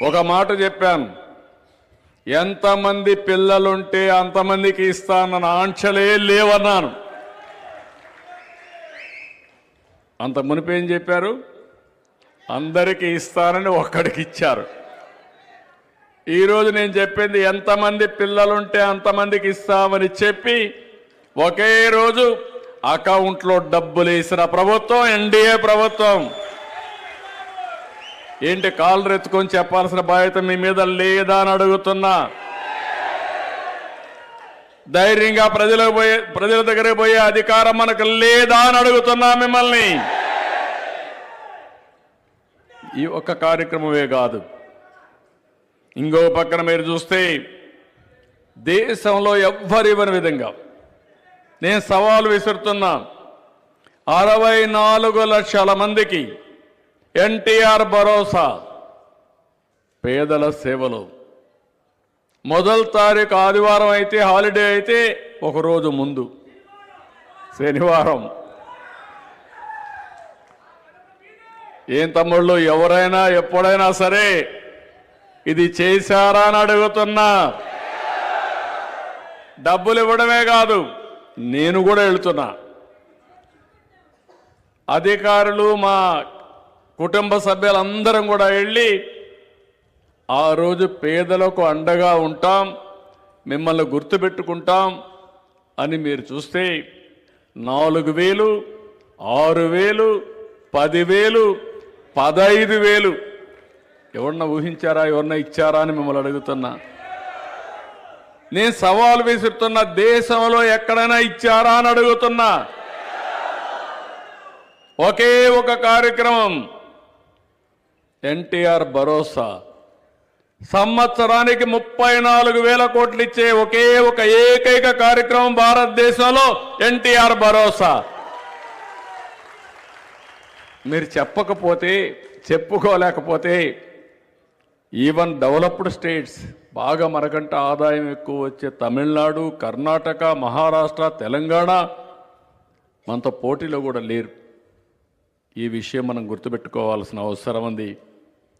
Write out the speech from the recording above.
ఒక మాట చెప్పాను, ఎంతమంది పిల్లలుంటే అంతమందికి ఇస్తానన్న ఆంక్షలే లేవన్నాను. అంత మునిపేం చెప్పారు? అందరికీ ఇస్తానని ఒక్కడికి ఇచ్చారు. ఈరోజు నేను చెప్పింది ఎంతమంది పిల్లలుంటే అంతమందికి ఇస్తామని చెప్పి ఒకే రోజు అకౌంట్లో డబ్బులు వేసిన ప్రభుత్వం ఎన్డీఏ ప్రభుత్వం. ఏంటి కాళ్ళు ఎత్తుకొని చెప్పాల్సిన బాధ్యత మీ మీద లేదా అని అడుగుతున్నా. ధైర్యంగా ప్రజల దగ్గరకు పోయే అధికారం మనకు లేదా అని అడుగుతున్నా మిమ్మల్ని. ఈ ఒక్క కార్యక్రమమే కాదు, ఇంకో పక్కన మీరు చూస్తే దేశంలో ఎవ్వరివ్వని విధంగా నేను సవాలు విసురుతున్నా. 64 లక్షల మందికి ఎన్టీఆర్ భరోసా పేదల సేవలు. మొదటి తారీఖు ఆదివారం అయితే హాలిడే అయితే ఒకరోజు ముందు శనివారం. ఏం తమ్ముళ్ళు, ఎవరైనా ఎప్పుడైనా సరే ఇది చేశారా అని అడుగుతున్నా. డబ్బులు ఇవ్వడమే కాదు, నేను కూడా వెళ్తున్నా. అధికారులు మా కుటుంబ సభ్యులందరం కూడా వెళ్ళి ఆ రోజు పేదలకు అండగా ఉంటాం, మిమ్మల్ని గుర్తుపెట్టుకుంటాం అని మీరు చూస్తే 4,000, 6,000, 10,000, 15,000 ఎవరన్నా ఊహించారా, ఎవరన్నా ఇచ్చారా అని మిమ్మల్ని అడుగుతున్నా. నేను సవాల్ విసురుతున్న, దేశంలో ఎక్కడైనా ఇచ్చారా అని అడుగుతున్నా. ఒకే ఒక కార్యక్రమం ఎన్టీఆర్ భరోసా, సంవత్సరానికి 34,000 కోట్లు ఇచ్చే ఒకే ఒక ఏకైక కార్యక్రమం భారతదేశంలో ఎన్టీఆర్ భరోసా. మీరు చెప్పకపోతే, చెప్పుకోలేకపోతే ఈవెన్ డెవలప్డ్ స్టేట్స్, బాగా మనకంటే ఆదాయం ఎక్కువ వచ్చే తమిళనాడు, కర్ణాటక, మహారాష్ట్ర, తెలంగాణ మనతో పోటీలో కూడా లేరు. ఈ విషయం మనం గుర్తుపెట్టుకోవాల్సిన అవసరం ఉంది.